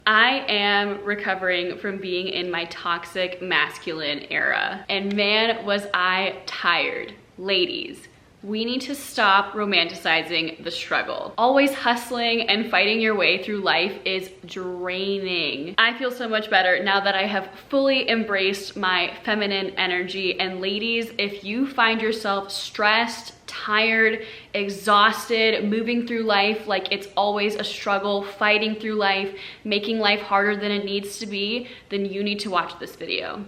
I am recovering from being in my toxic masculine era, and man, was I tired. Ladies, we need to stop romanticizing the struggle. Always hustling and fighting your way through life is draining. I feel so much better now that I have fully embraced my feminine energy. And ladies, if you find yourself stressed, tired, exhausted, moving through life like it's always a struggle, fighting through life, making life harder than it needs to be, then you need to watch this video.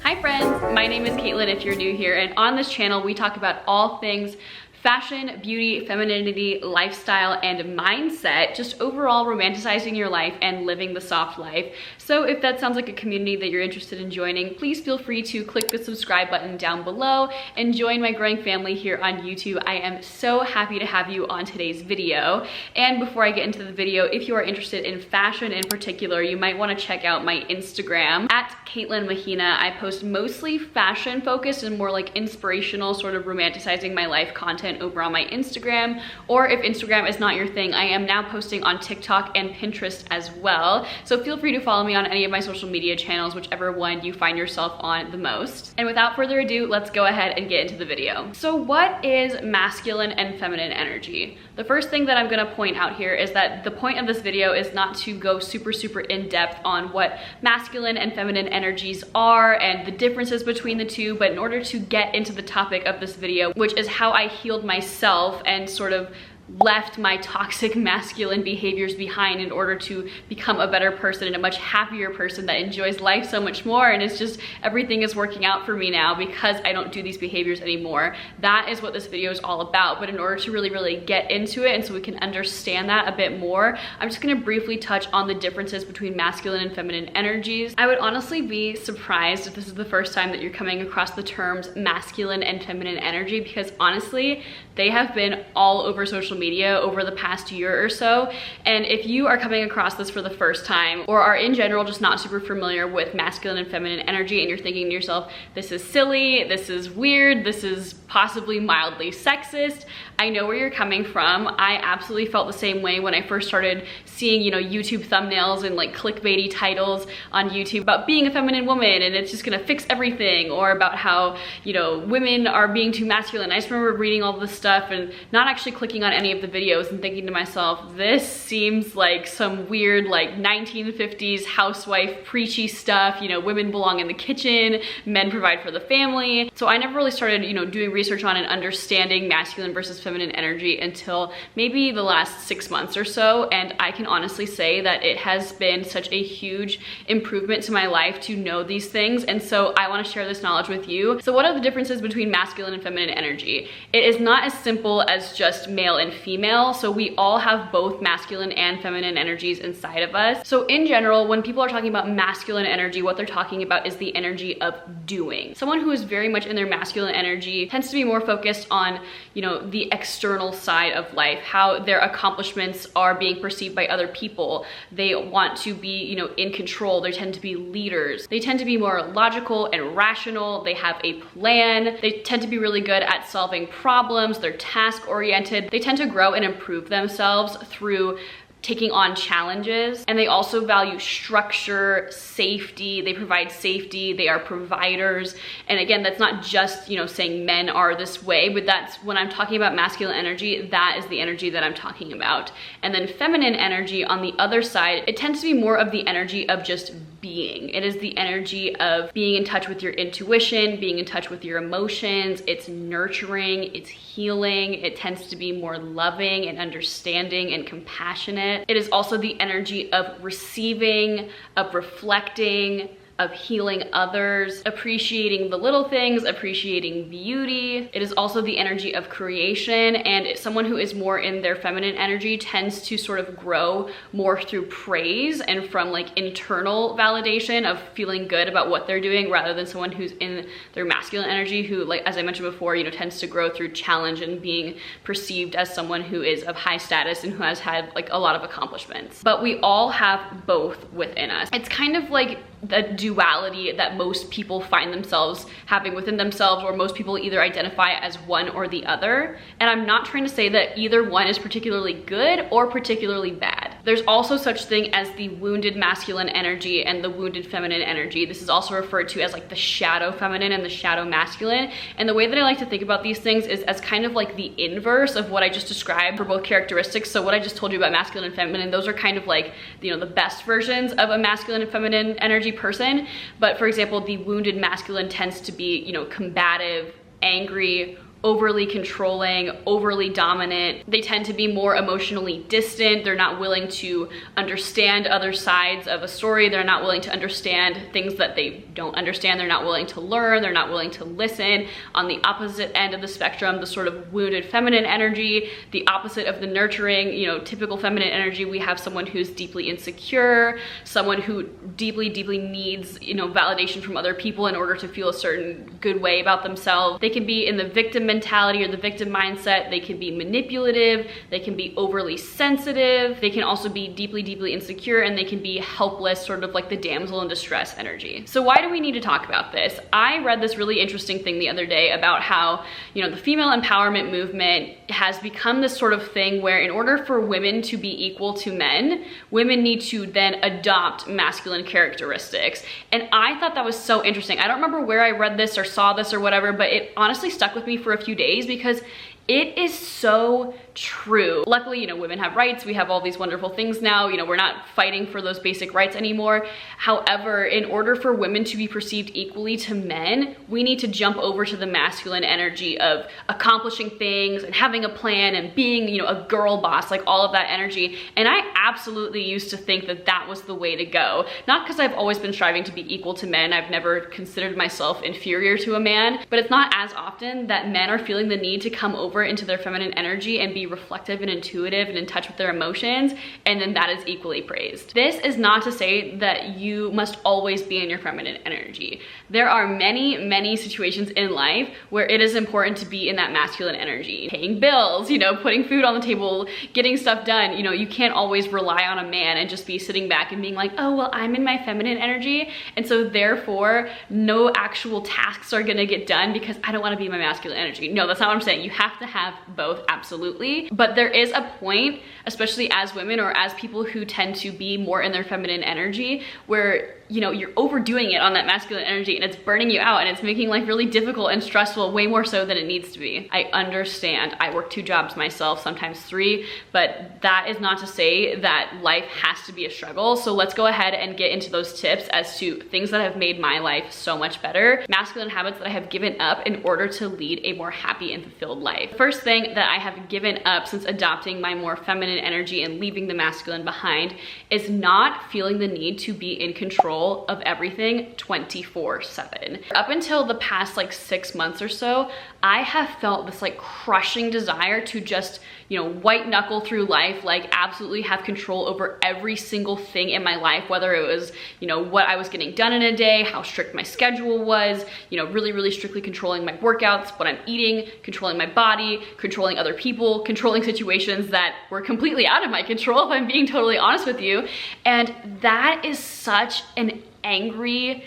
Hi friends, my name is Caitlin if you're new here, and on this channel we talk about all things fashion, beauty, femininity, lifestyle, and mindset, just overall romanticizing your life and living the soft life. So if that sounds like a community that you're interested in joining, please feel free to click the subscribe button down below and join my growing family here on YouTube. I am so happy to have you on today's video. And before I get into the video, if you are interested in fashion in particular, you might want to check out my Instagram at Caitlin Mahina. I post mostly fashion focused and more like inspirational, sort of romanticizing my life content over on my Instagram. Or if Instagram is not your thing, I am now posting on TikTok and Pinterest as well. So feel free to follow me on any of my social media channels, whichever one you find yourself on the most. And without further ado, let's go ahead and get into the video. So what is masculine and feminine energy? The first thing that I'm gonna point out here is that the point of this video is not to go super in depth on what masculine and feminine energies are and the differences between the two, but in order to get into the topic of this video, which is how I healed myself and sort of left my toxic masculine behaviors behind in order to become a better person and a much happier person that enjoys life so much more, and it's just everything is working out for me now because I don't do these behaviors anymore. That is what this video is all about. But in order to really get into it and so we can understand that a bit more, I'm just gonna briefly touch on the differences between masculine and feminine energies. I would honestly be surprised if this is the first time that you're coming across the terms masculine and feminine energy, because honestly they have been all over social media over the past year or so. And if you are coming across this for the first time, or are in general just not super familiar with masculine and feminine energy, and you're thinking to yourself, this is silly, this is weird, this is possibly mildly sexist, I know where you're coming from. I absolutely felt the same way when I first started seeing, YouTube thumbnails and like clickbaity titles on YouTube about being a feminine woman and it's just gonna fix everything, or about how, women are being too masculine. I just remember reading all this stuff and not actually clicking on any of the videos and thinking to myself, this seems like some weird like 1950s housewife preachy stuff, women belong in the kitchen, men provide for the family. So I never really started, doing research on and understanding masculine versus feminine energy until maybe the last 6 months or so. And I can honestly say that it has been such a huge improvement to my life to know these things. And so I want to share this knowledge with you. So what are the differences between masculine and feminine energy? It is not as simple as just male and female. So we all have both masculine and feminine energies inside of us. So in general, when people are talking about masculine energy, what they're talking about is the energy of doing. Someone who is very much in their masculine energy tends to be more focused on, the external side of life, how their accomplishments are being perceived by other people. They want to be, in control. They tend to be leaders. They tend to be more logical and rational. They have a plan. They tend to be really good at solving problems. They're task oriented. They tend to grow and improve themselves through taking on challenges, and they also value structure, safety. They provide safety. They are providers. And again, that's not just, saying men are this way, but that's when I'm talking about masculine energy, that is the energy that I'm talking about. And then feminine energy on the other side, it tends to be more of the energy of just being. It is the energy of being in touch with your intuition, being in touch with your emotions. It's nurturing, it's healing. It tends to be more loving and understanding and compassionate. It is also the energy of receiving, of reflecting, of healing others, appreciating the little things, appreciating beauty. It is also the energy of creation, and someone who is more in their feminine energy tends to sort of grow more through praise and from like internal validation of feeling good about what they're doing, rather than someone who's in their masculine energy who, like as I mentioned before, tends to grow through challenge and being perceived as someone who is of high status and who has had like a lot of accomplishments. But we all have both within us. It's kind of like the duality that most people find themselves having within themselves, or most people either identify as one or the other. And I'm not trying to say that either one is particularly good or particularly bad. There's also such thing as the wounded masculine energy and the wounded feminine energy. This is also referred to as like the shadow feminine and the shadow masculine. And the way that I like to think about these things is as kind of like the inverse of what I just described for both characteristics. So what I just told you about masculine and feminine, those are kind of like, you know, the best versions of a masculine and feminine energy person. But for example, the wounded masculine tends to be, you know, combative, angry, overly controlling, overly dominant. They tend to be more emotionally distant. They're not willing to understand other sides of a story. They're not willing to understand things that they don't understand. They're not willing to learn. They're not willing to listen. On the opposite end of the spectrum, the sort of wounded feminine energy, the opposite of the nurturing, you know, typical feminine energy, we have someone who's deeply insecure, someone who deeply needs, you know, validation from other people in order to feel a certain good way about themselves. They can be in the victim mentality or the victim mindset. They can be manipulative, they can be overly sensitive, they can also be deeply insecure, and they can be helpless, sort of like the damsel in distress energy. So why do we need to talk about this? I read this really interesting thing the other day about how, you know, the female empowerment movement has become this sort of thing where in order for women to be equal to men, women need to then adopt masculine characteristics. And I thought that was so interesting. I don't remember where I read this or saw this or whatever, but it honestly stuck with me for a few days because it is so true. Luckily, you know, women have rights. We have all these wonderful things now. You know, we're not fighting for those basic rights anymore. However, in order for women to be perceived equally to men, we need to jump over to the masculine energy of accomplishing things and having a plan and being, you know, a girl boss, like all of that energy. And I absolutely used to think that that was the way to go. Not because I've always been striving to be equal to men. I've never considered myself inferior to a man, but it's not as often that men are feeling the need to come over into their feminine energy and be reflective and intuitive and in touch with their emotions, and then that is equally praised. This is not to say that you must always be in your feminine energy. There are many situations in life where it is important to be in that masculine energy. Paying bills, you know, putting food on the table, getting stuff done. You know, you can't always rely on a man and just be sitting back and being like, oh, well, I'm in my feminine energy, and so therefore no actual tasks are gonna get done because I don't wanna be in my masculine energy. No, that's not what I'm saying. You have to have both, absolutely. But there is a point, especially as women or as people who tend to be more in their feminine energy, where, you know, you're overdoing it on that masculine energy and it's burning you out and it's making life really difficult and stressful, way more so than it needs to be. I understand. I work 2 jobs myself, sometimes 3, but that is not to say that life has to be a struggle. So let's go ahead and get into those tips as to things that have made my life so much better, masculine habits that I have given up in order to lead a more happy and fulfilled life. First thing that I have given up since adopting my more feminine energy and leaving the masculine behind is not feeling the need to be in control of everything 24/7. Up until the past like 6 months or so, I have felt this like crushing desire to just, you know, white knuckle through life, like absolutely have control over every single thing in my life, whether it was, you know, what I was getting done in a day, how strict my schedule was, you know, really strictly controlling my workouts, what I'm eating, controlling my body, controlling other people, controlling situations that were completely out of my control, if I'm being totally honest with you. And that is such an angry,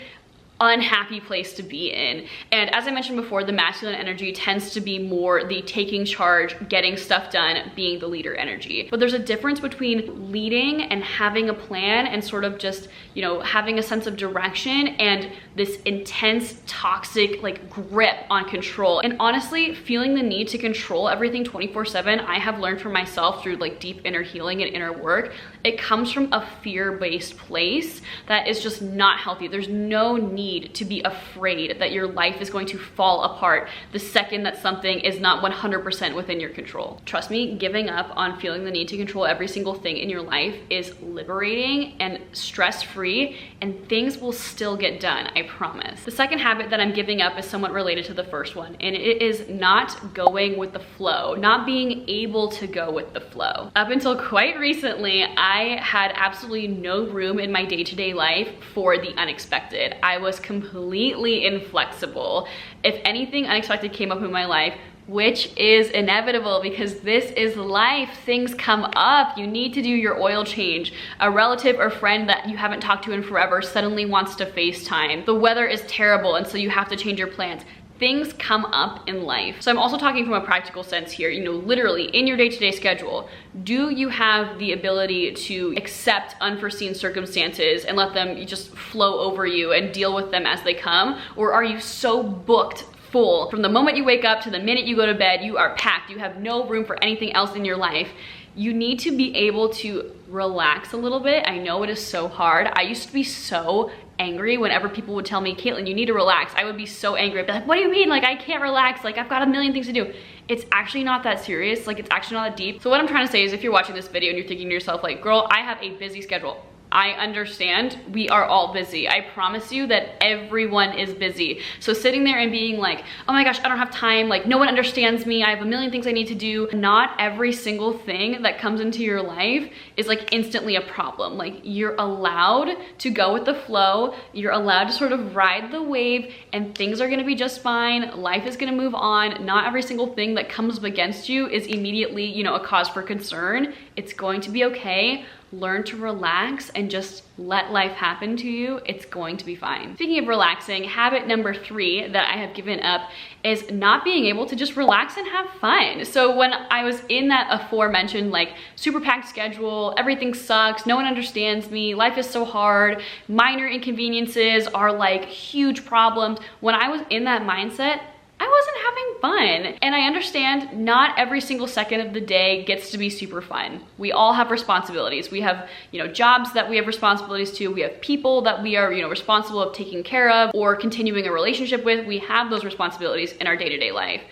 unhappy place to be in. And as I mentioned before, the masculine energy tends to be more the taking charge, getting stuff done, being the leader energy. But there's a difference between leading and having a plan and sort of just, you know, having a sense of direction and this intense, toxic, like grip on control. And honestly, feeling the need to control everything 24/7, I have learned for myself through like deep inner healing and inner work, it comes from a fear-based place that is just not healthy. There's no need to be afraid that your life is going to fall apart the second that something is not 100% within your control. Trust me, giving up on feeling the need to control every single thing in your life is liberating and stress-free, and things will still get done, I promise. The second habit that I'm giving up is somewhat related to the first one, and it is not going with the flow, not being able to go with the flow. Up until quite recently, I had absolutely no room in my day-to-day life for the unexpected. I was completely inflexible. If anything unexpected came up in my life, which is inevitable because this is life. Things come up. You need to do your oil change. A relative or friend that you haven't talked to in forever suddenly wants to FaceTime. The weather is terrible and so you have to change your plans. Things come up in life. So I'm also talking from a practical sense here, you know, literally in your day-to-day schedule, do you have the ability to accept unforeseen circumstances and let them just flow over you and deal with them as they come? Or are you so booked full from the moment you wake up to the minute you go to bed, you are packed, you have no room for anything else in your life? You need to be able to relax a little bit. I know it is so hard. I used to be so angry whenever people would tell me, Caitlin, you need to relax. I would be so angry. I'd be like, what do you mean? Like, I can't relax. Like, I've got a million things to do. It's actually not that serious. Like, it's actually not that deep. So what I'm trying to say is if you're watching this video and you're thinking to yourself, like, girl, I have a busy schedule. I understand, we are all busy. I promise you that everyone is busy. So sitting there and being like, oh my gosh, I don't have time, like no one understands me, I have a million things I need to do. Not every single thing that comes into your life is like instantly a problem. Like you're allowed to go with the flow, you're allowed to sort of ride the wave and things are gonna be just fine. Life is gonna move on. Not every single thing that comes up against you is immediately, you know, a cause for concern. It's going to be okay. Learn to relax and just let life happen to you. It's going to be fine. Speaking of relaxing, habit number 3 that I have given up is not being able to just relax and have fun. So when I was in that aforementioned like super packed schedule, everything sucks, no one understands me, life is so hard, minor inconveniences are like huge problems. When I was in that mindset, I wasn't having fun. And I understand not every single second of the day gets to be super fun. We all have responsibilities. We have, you know, jobs that we have responsibilities to. We have people that we are, you know, responsible of taking care of or continuing a relationship with. We have those responsibilities in our day-to-day life.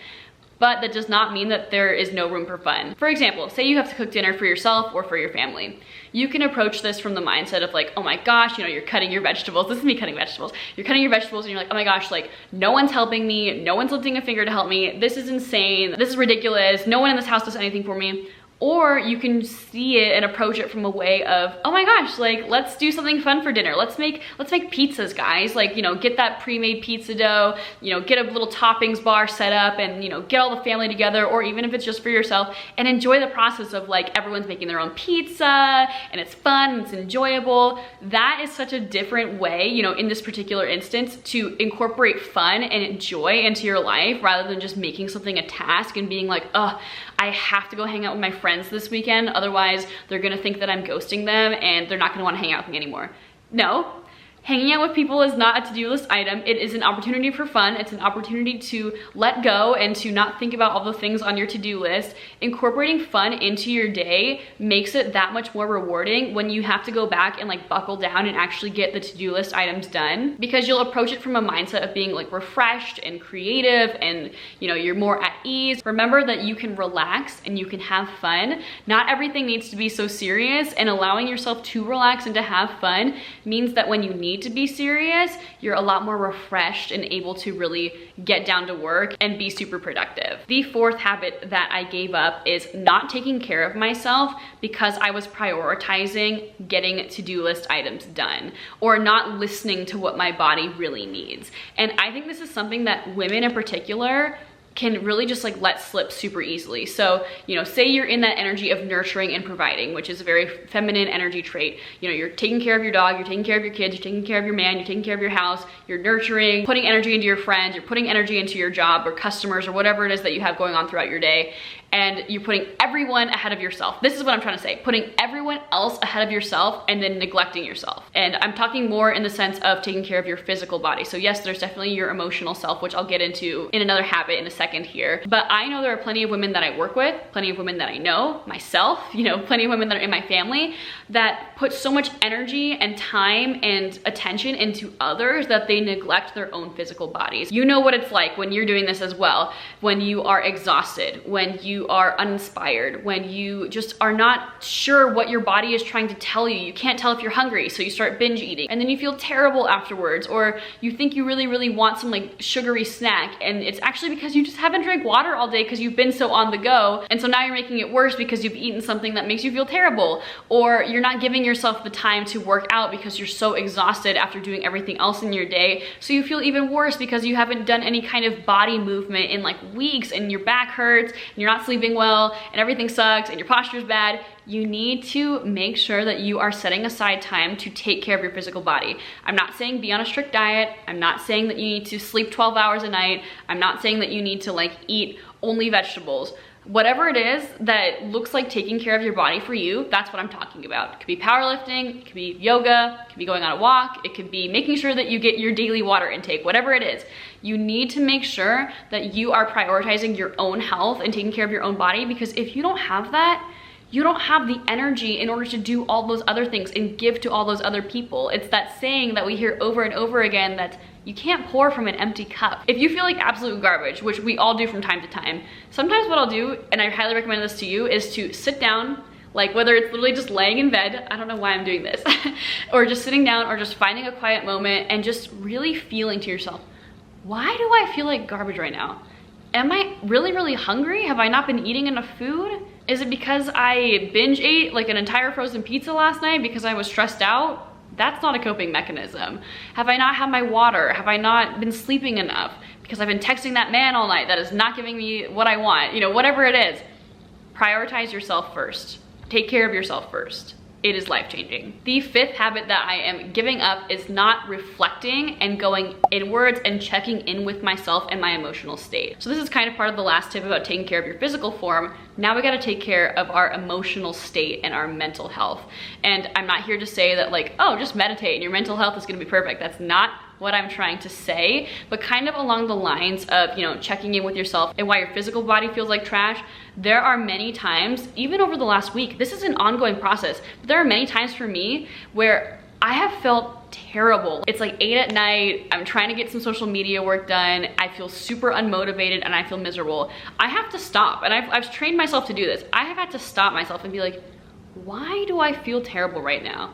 But that does not mean that there is no room for fun. For example, say you have to cook dinner for yourself or for your family. You can approach this from the mindset of like, oh my gosh, you know, you're cutting your vegetables. This is me cutting vegetables. You're cutting your vegetables and you're like, oh my gosh, like no one's helping me. No one's lifting a finger to help me. This is insane. This is ridiculous. No one in this house does anything for me. Or you can see it and approach it from a way of, oh my gosh, like let's do something fun for dinner. Let's make pizzas, guys. Like, you know, get that pre-made pizza dough, you know, get a little toppings bar set up and, you know, get all the family together, or even if it's just for yourself, and enjoy the process of like everyone's making their own pizza and it's fun and it's enjoyable. That is such a different way, you know, in this particular instance to incorporate fun and joy into your life rather than just making something a task and being like, oh, I have to go hang out with my friends this weekend, otherwise they're gonna think that I'm ghosting them and they're not gonna wanna hang out with me anymore. No, hanging out with people is not a to-do list item. It is an opportunity for fun. It's an opportunity to let go and to not think about all the things on your to-do list. Incorporating fun into your day makes it that much more rewarding when you have to go back and like buckle down and actually get the to-do list items done, because you'll approach it from a mindset of being like refreshed and creative and, you know, you're more at ease. Remember that you can relax and you can have fun. Not everything needs to be so serious, and allowing yourself to relax and to have fun means that when you need to be serious, you're a lot more refreshed and able to really get down to work and be super productive. The 4th habit that I gave up is not taking care of myself because I was prioritizing getting to-do list items done or not listening to what my body really needs. And I think this is something that women in particular can really just like let slip super easily. So, you know, say you're in that energy of nurturing and providing, which is a very feminine energy trait. You know, you're taking care of your dog, you're taking care of your kids, you're taking care of your man, you're taking care of your house, you're nurturing, putting energy into your friends, you're putting energy into your job or customers or whatever it is that you have going on throughout your day. And you're putting everyone ahead of yourself. This is what I'm trying to say. Putting everyone else ahead of yourself and then neglecting yourself. And I'm talking more in the sense of taking care of your physical body. So yes, there's definitely your emotional self, which I'll get into in another habit in a second here. But I know there are plenty of women that I work with, plenty of women that I know, myself, you know, plenty of women that are in my family that put so much energy and time and attention into others that they neglect their own physical bodies. You know what it's like when you're doing this as well. When you are exhausted, when you you are uninspired, when you just are not sure what your body is trying to tell you. You can't tell if you're hungry, so you start binge eating, and then you feel terrible afterwards, or you think you really want some like sugary snack, and it's actually because you just haven't drank water all day because you've been so on the go, and so now you're making it worse because you've eaten something that makes you feel terrible, or you're not giving yourself the time to work out because you're so exhausted after doing everything else in your day, so you feel even worse because you haven't done any kind of body movement in like weeks, and your back hurts, and you're not sleeping well, and everything sucks, and your posture's bad. You need to make sure that you are setting aside time to take care of your physical body. I'm not saying be on a strict diet. I'm not saying that you need to sleep 12 hours a night. I'm not saying that you need to like eat only vegetables. Whatever it is that looks like taking care of your body for you, that's what I'm talking about. It could be powerlifting, it could be yoga, it could be going on a walk, it could be making sure that you get your daily water intake, whatever it is. You need to make sure that you are prioritizing your own health and taking care of your own body, because if you don't have that, you don't have the energy in order to do all those other things and give to all those other people. It's that saying that we hear over and over again that you can't pour from an empty cup. If you feel like absolute garbage, which we all do from time to time, sometimes what I'll do, and I highly recommend this to you, is to sit down, like whether it's literally just laying in bed, I don't know why I'm doing this, or just sitting down, or just finding a quiet moment and just really feeling to yourself, why do I feel like garbage right now? Am I really hungry? Have I not been eating enough food? Is it because I binge ate like an entire frozen pizza last night because I was stressed out? That's not a coping mechanism. Have I not had my water? Have I not been sleeping enough because I've been texting that man all night that is not giving me what I want? You know, whatever it is, prioritize yourself first. Take care of yourself first. It is life-changing. The fifth habit that I am giving up is not reflecting and going inwards and checking in with myself and my emotional state. So this is kind of part of the last tip about taking care of your physical form. Now we gotta take care of our emotional state and our mental health. And I'm not here to say that like, oh, just meditate and your mental health is gonna be perfect. That's not what I'm trying to say, but kind of along the lines of, you know, checking in with yourself and why your physical body feels like trash. There are many times, even over the last week, this is an ongoing process, but there are many times for me where I have felt terrible. It's like 8 at night, I'm trying to get some social media work done, I feel super unmotivated and I feel miserable. I have to stop, and I've trained myself to do this. I have had to stop myself and be like, why do I feel terrible right now?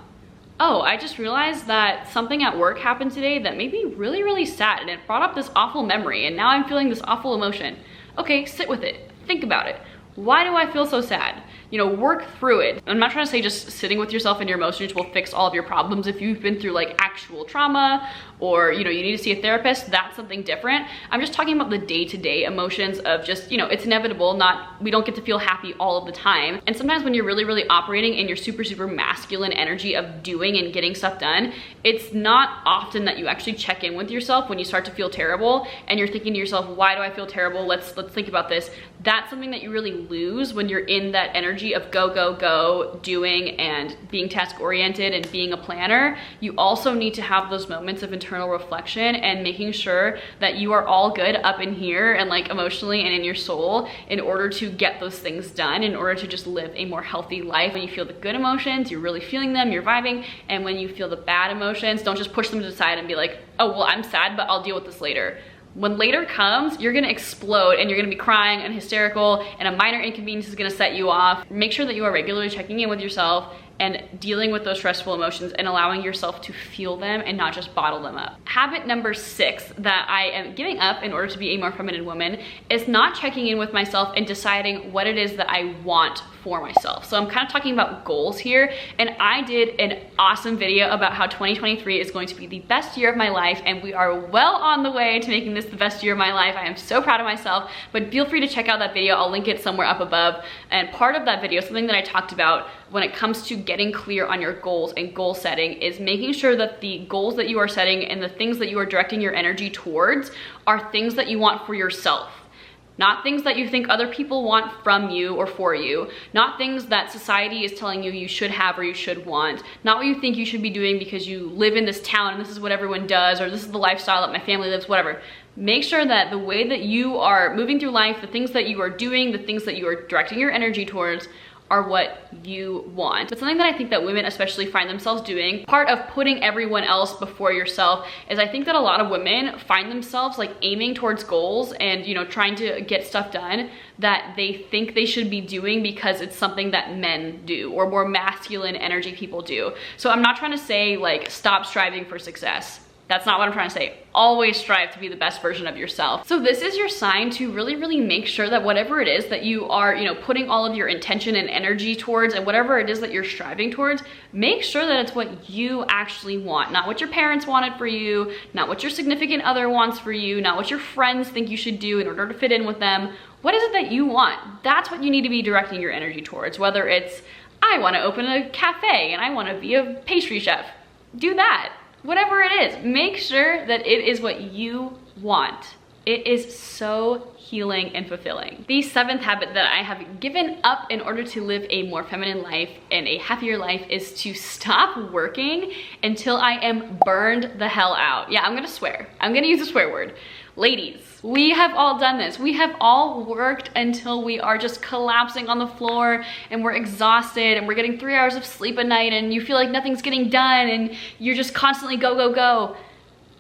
Oh, I just realized that something at work happened today that made me really sad, and it brought up this awful memory, and now I'm feeling this awful emotion. Okay, sit with it, think about it. Why do I feel so sad? You know, work through it. I'm not trying to say just sitting with yourself and your emotions will fix all of your problems. If you've been through like actual trauma, or you know, you need to see a therapist, that's something different. I'm just talking about the day-to-day emotions of just, you know, it's inevitable, we don't get to feel happy all of the time. And sometimes when you're really operating in your super masculine energy of doing and getting stuff done, it's not often that you actually check in with yourself when you start to feel terrible and you're thinking to yourself, why do I feel terrible? Let's think about this. That's something that you really lose when you're in that energy of go, doing and being task oriented and being a planner. You also need to have those moments of internal reflection and making sure that you are all good up in here and like emotionally and in your soul in order to get those things done, in order to just live a more healthy life. When you feel the good emotions, you're really feeling them, you're vibing, and when you feel the bad emotions, don't just push them to the side and be like, oh, well, I'm sad, but I'll deal with this later. When later comes, you're gonna explode and you're gonna be crying and hysterical, and a minor inconvenience is gonna set you off. Make sure that you are regularly checking in with yourself and dealing with those stressful emotions and allowing yourself to feel them and not just bottle them up. Habit number 6 that I am giving up in order to be a more feminine woman is not checking in with myself and deciding what it is that I want for myself. So I'm kind of talking about goals here, and I did an awesome video about how 2023 is going to be the best year of my life, and we are well on the way to making this the best year of my life. I am so proud of myself, but feel free to check out that video. I'll link it somewhere up above. And part of that video, something that I talked about when it comes to getting clear on your goals and goal setting, is making sure that the goals that you are setting and the things that you are directing your energy towards are things that you want for yourself. Not things that you think other people want from you or for you. Not things that society is telling you you should have or you should want. Not what you think you should be doing because you live in this town and this is what everyone does, or this is the lifestyle that my family lives, whatever. Make sure that the way that you are moving through life, the things that you are doing, the things that you are directing your energy towards, are what you want. But something that I think that women especially find themselves doing, part of putting everyone else before yourself, is I think that a lot of women find themselves like aiming towards goals and, you know, trying to get stuff done that they think they should be doing because it's something that men do or more masculine energy people do. So I'm not trying to say like stop striving for success. That's not what I'm trying to say. Always strive to be the best version of yourself. So this is your sign to really make sure that whatever it is that you are, you know, putting all of your intention and energy towards, and whatever it is that you're striving towards, make sure that it's what you actually want, not what your parents wanted for you, not what your significant other wants for you, not what your friends think you should do in order to fit in with them. What is it that you want? That's what you need to be directing your energy towards, whether it's, I want to open a cafe and I want to be a pastry chef. Do that. Whatever it is, make sure that it is what you want. It is so healing and fulfilling. The 7th habit that I have given up in order to live a more feminine life and a happier life is to stop working until I am burned the hell out. Yeah, I'm gonna swear. I'm gonna use a swear word. Ladies, we have all done this. We have all worked until we are just collapsing on the floor and we're exhausted and we're getting 3 hours of sleep a night and you feel like nothing's getting done and you're just constantly go, go, go.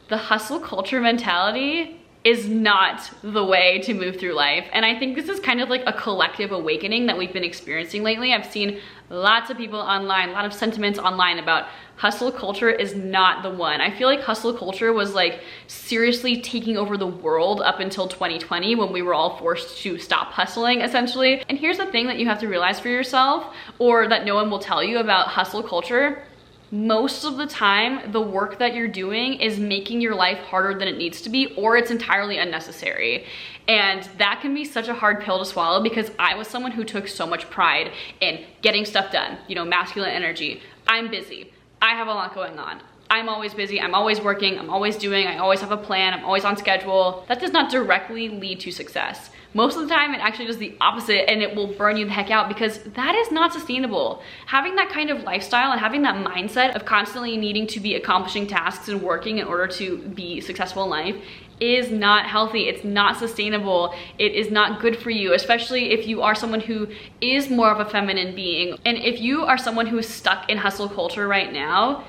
The hustle culture mentality is not the way to move through life. And I think this is kind of like a collective awakening that we've been experiencing lately. I've seen lots of people online, a lot of sentiments online about hustle culture is not the one. I feel like hustle culture was like seriously taking over the world up until 2020 when we were all forced to stop hustling essentially. And here's the thing that you have to realize for yourself, or that no one will tell you about hustle culture. Most of the time, the work that you're doing is making your life harder than it needs to be, or it's entirely unnecessary. And that can be such a hard pill to swallow because I was someone who took so much pride in getting stuff done, you know, masculine energy. I'm busy. I have a lot going on. I'm always busy, I'm always working, I'm always doing, I always have a plan, I'm always on schedule. That does not directly lead to success. Most of the time, it actually does the opposite and it will burn you the heck out because that is not sustainable. Having that kind of lifestyle and having that mindset of constantly needing to be accomplishing tasks and working in order to be successful in life is not healthy. It's not sustainable. It is not good for you, especially if you are someone who is more of a feminine being. And if you are someone who is stuck in hustle culture right now,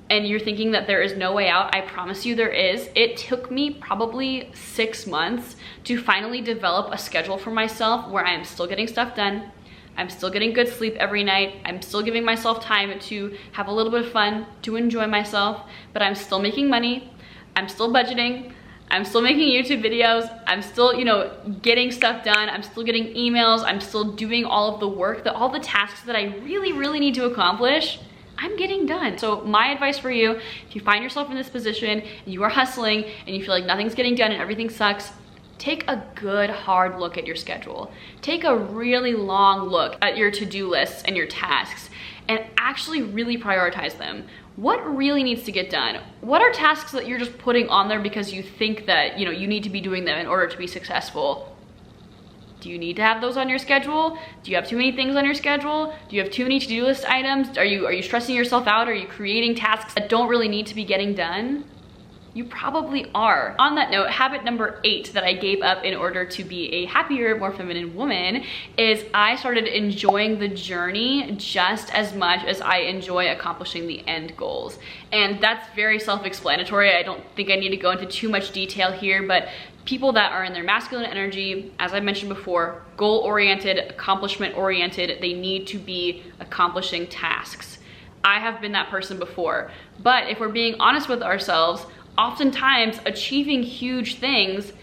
and you're thinking that there is no way out, I promise you there is. It took me probably 6 months to finally develop a schedule for myself where I am still getting stuff done. I'm still getting good sleep every night. I'm still giving myself time to have a little bit of fun, to enjoy myself, but I'm still making money. I'm still budgeting. I'm still making YouTube videos. I'm still, you know, getting stuff done. I'm still getting emails. I'm still doing all of the work, all the tasks that I really need to accomplish. I'm getting done. So my advice for you, if you find yourself in this position and you are hustling and you feel like nothing's getting done and everything sucks, take a good hard look at your schedule. Take a really long look at your to-do lists and your tasks and actually really prioritize them. What really needs to get done? What are tasks that you're just putting on there because you think that, you know, you need to be doing them in order to be successful? Do you need to have those on your schedule? Do you have too many things on your schedule? Do you have too many to-do list items? Are you stressing yourself out? Are you creating tasks that don't really need to be getting done? You probably are. On that note, habit number 8 that I gave up in order to be a happier, more feminine woman is I started enjoying the journey just as much as I enjoy accomplishing the end goals. And that's very self-explanatory. I don't think I need to go into too much detail here, but people that are in their masculine energy, as I mentioned before, goal-oriented, accomplishment-oriented, they need to be accomplishing tasks. I have been that person before, but if we're being honest with ourselves, oftentimes achieving huge things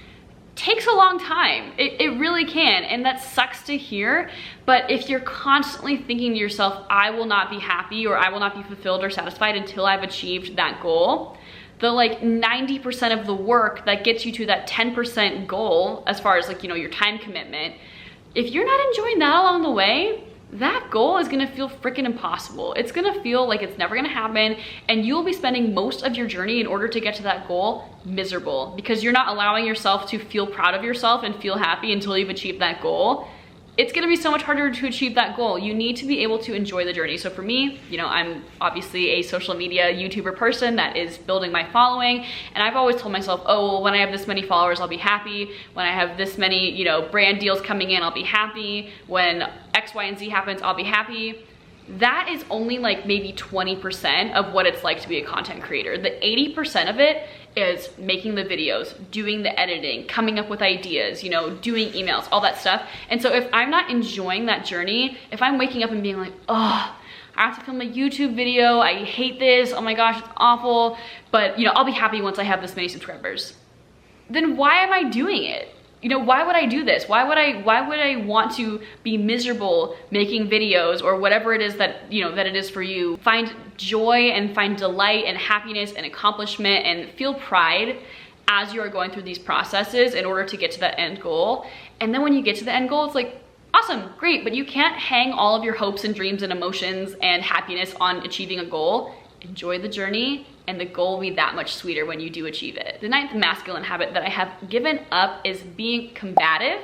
takes a long time. It really can, and that sucks to hear, but if you're constantly thinking to yourself, I will not be happy or I will not be fulfilled or satisfied until I've achieved that goal, the like 90% of the work that gets you to that 10% goal, as far as like, you know, your time commitment, if you're not enjoying that along the way, that goal is gonna feel freaking impossible. It's gonna feel like it's never gonna happen, and you'll be spending most of your journey in order to get to that goal miserable because you're not allowing yourself to feel proud of yourself and feel happy until you've achieved that goal. it's gonna be so much harder to achieve that goal. You need to be able to enjoy the journey. So for me, you know, I'm obviously a social media YouTuber person that is building my following, and I've always told myself, oh, well, when I have this many followers, I'll be happy. When I have this many, you know, brand deals coming in, I'll be happy. When X, Y, and Z happens, I'll be happy. That is only like maybe 20% of what it's like to be a content creator. The 80% of it is making the videos, doing the editing, coming up with ideas, you know, doing emails, all that stuff. And so if I'm not enjoying that journey, if I'm waking up and being like, oh, I have to film a YouTube video, I hate this, oh my gosh, it's awful, but you know, I'll be happy once I have this many subscribers, then why am I doing it? You know, why would I do this? Why would I want to be miserable making videos or whatever it is that, you know, that it is for you? Find joy and find delight and happiness and accomplishment and feel pride as you are going through these processes in order to get to that end goal. And then when you get to the end goal, it's like, awesome, great, but you can't hang all of your hopes and dreams and emotions and happiness on achieving a goal. Enjoy the journey, and the goal will be that much sweeter when you do achieve it. The 9th masculine habit that I have given up is being combative,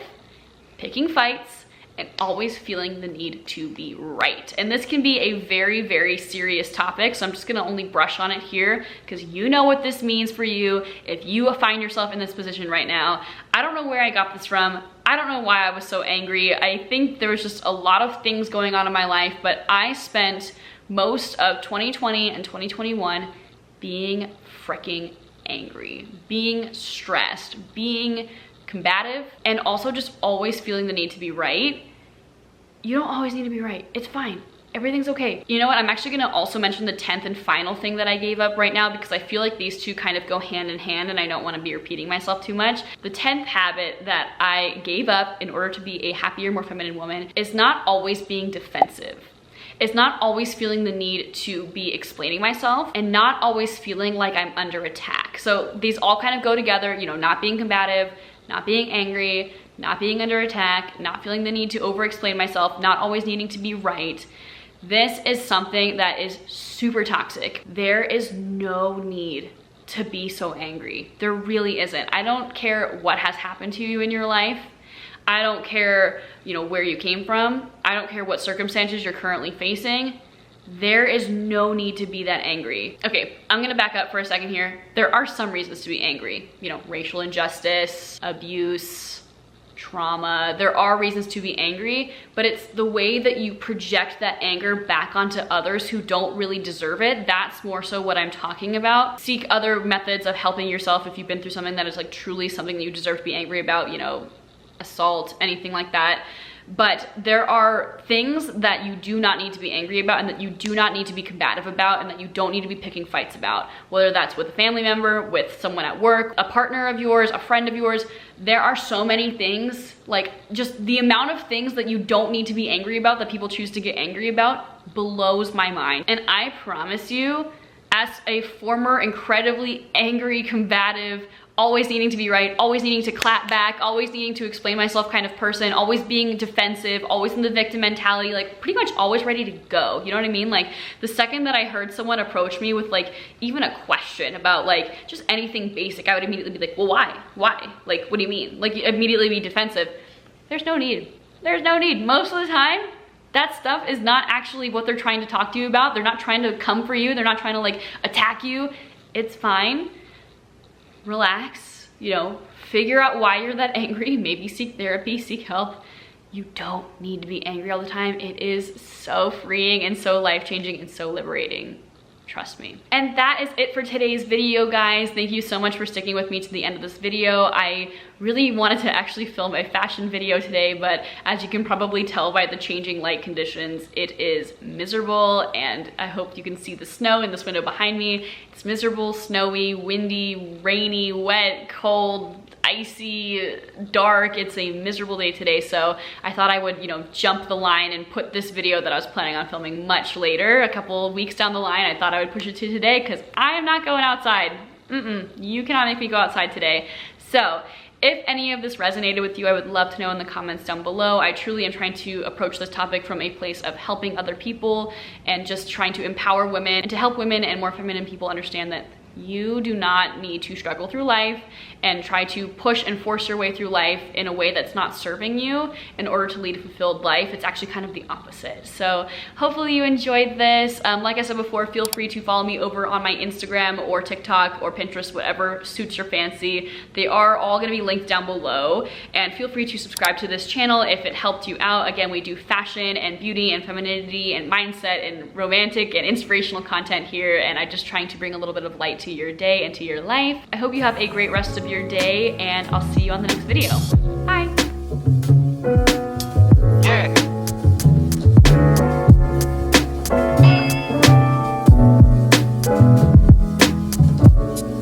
picking fights, and always feeling the need to be right. And this can be a very, very serious topic, so I'm just gonna only brush on it here because you know what this means for you if you find yourself in this position right now. I don't know where I got this from. I don't know why I was so angry. I think there was just a lot of things going on in my life, but I spent most of 2020 and 2021 being freaking angry, being stressed, being combative, and also just always feeling the need to be right. You don't always need to be right. It's fine. Everything's okay. You know what? I'm actually gonna also mention the 10th and final thing that I gave up right now because I feel like these two kind of go hand in hand and I don't wanna be repeating myself too much. The 10th habit that I gave up in order to be a happier, more feminine woman is not always being defensive. It's not always feeling the need to be explaining myself and not always feeling like I'm under attack. So these all kind of go together, you know, not being combative, not being angry, not being under attack, not feeling the need to over-explain myself, not always needing to be right. This is something that is super toxic. There is no need to be so angry. There really isn't. I don't care what has happened to you in your life. I don't care, you know, where you came from. I don't care what circumstances you're currently facing. There is no need to be that angry. Okay, I'm gonna back up for a second here. There are some reasons to be angry. You know, racial injustice, abuse, trauma. There are reasons to be angry, but it's the way that you project that anger back onto others who don't really deserve it. That's more so what I'm talking about. Seek other methods of helping yourself if you've been through something that is like truly something that you deserve to be angry about, you know, assault, anything like that. But there are things that you do not need to be angry about and that you do not need to be combative about and that you don't need to be picking fights about. Whether that's with a family member, with someone at work, a partner of yours, a friend of yours. There are so many things, like just the amount of things that you don't need to be angry about that people choose to get angry about blows my mind. And I promise you, as a former incredibly angry, combative, always needing to be right, always needing to clap back, always needing to explain myself kind of person, always being defensive, always in the victim mentality, like pretty much always ready to go. You know what I mean? Like the second that I heard someone approach me with like even a question about like just anything basic, I would immediately be like, well, why? Why? Like, what do you mean? Like, you immediately be defensive. There's no need. There's no need. Most of the time, that stuff is not actually what they're trying to talk to you about. They're not trying to come for you. They're not trying to like attack you. It's fine. Relax, you know, figure out why you're that angry, maybe seek therapy, seek help. You don't need to be angry all the time. It is so freeing and so life-changing and so liberating. Trust me. And that is it for today's video, guys. Thank you so much for sticking with me to the end of this video. I really wanted to actually film a fashion video today, but as you can probably tell by the changing light conditions, it is miserable, and I hope you can see the snow in this window behind me. It's miserable, snowy, windy, rainy, wet, cold, icy, dark. It's a miserable day today, so I thought I would, you know, jump the line and put this video that I was planning on filming much later, a couple weeks down the line. I thought I would push it to today because I am not going outside. You cannot make me go outside today. So if any of this resonated with you, I would love to know in the comments down below. I truly am trying to approach this topic from a place of helping other people and just trying to empower women and to help women and more feminine people understand that You do not need to struggle through life and try to push and force your way through life in a way that's not serving you in order to lead a fulfilled life. It's actually kind of the opposite. So hopefully you enjoyed this. Like I said before, feel free to follow me over on my Instagram or TikTok or Pinterest, whatever suits your fancy. They are all gonna be linked down below. And feel free to subscribe to this channel if it helped you out. Again, we do fashion and beauty and femininity and mindset and romantic and inspirational content here. And I'm just trying to bring a little bit of light to your day and to your life. I hope you have a great rest of your day, and I'll see you on the next video. Bye.